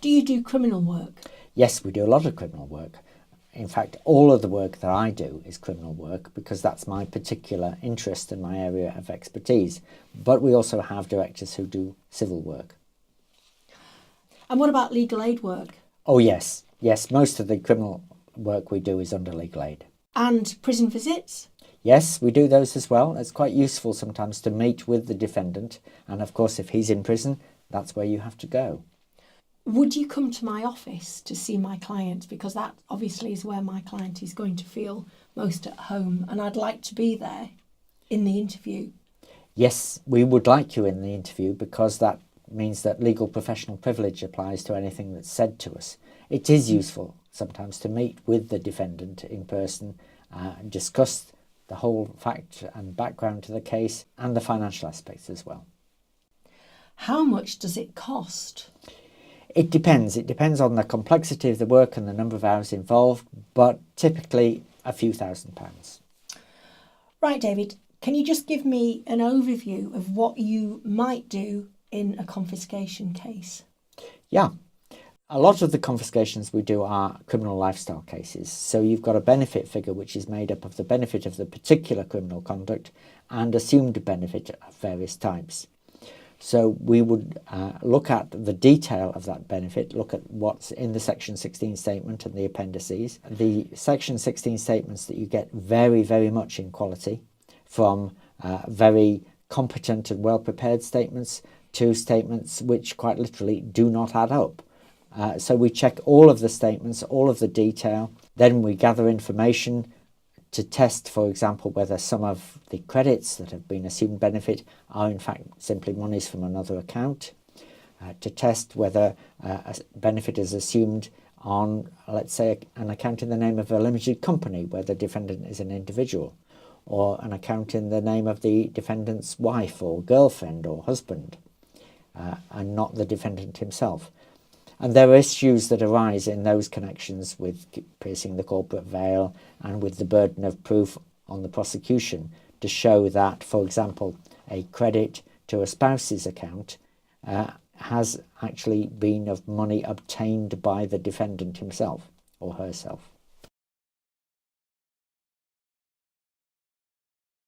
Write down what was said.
Do you do criminal work? Yes, we do a lot of criminal work. In fact, all of the work that I do is criminal work because that's my particular interest and my area of expertise. But we also have directors who do civil work. And what about legal aid work? Oh, yes. Yes, most of the criminal work we do is under legal aid. And prison visits? Yes, we do those as well. It's quite useful sometimes to meet with the defendant. And of course, if he's in prison, that's where you have to go. Would you come to my office to see my client? Because that obviously is where my client is going to feel most at home, and I'd like to be there in the interview. Yes, we would like you in the interview because that means that legal professional privilege applies to anything that's said to us. It is useful sometimes to meet with the defendant in person and discuss the whole fact and background to the case and the financial aspects as well. How much does it cost? It depends. It depends on the complexity of the work and the number of hours involved, but typically a few £1,000s. Right, David, can you just give me an overview of what you might do in a confiscation case? Yeah. A lot of the confiscations we do are criminal lifestyle cases. So you've got a benefit figure which is made up of the benefit of the particular criminal conduct and assumed benefit of various types. So we would look at the detail of that benefit, look at what's in the Section 16 statement and the appendices. The Section 16 statements that you get vary very much in quality, from very competent and well-prepared statements to statements which quite literally do not add up. So we check all of the statements, all of the detail, then we gather information to test, for example, whether some of the credits that have been assumed benefit are in fact simply monies from another account, to test whether a benefit is assumed on, let's say, an account in the name of a limited company where the defendant is an individual, or an account in the name of the defendant's wife or girlfriend or husband, and not the defendant himself. And there are issues that arise in those connections with piercing the corporate veil and with the burden of proof on the prosecution to show that, for example, a credit to a spouse's account has actually been of money obtained by the defendant himself or herself.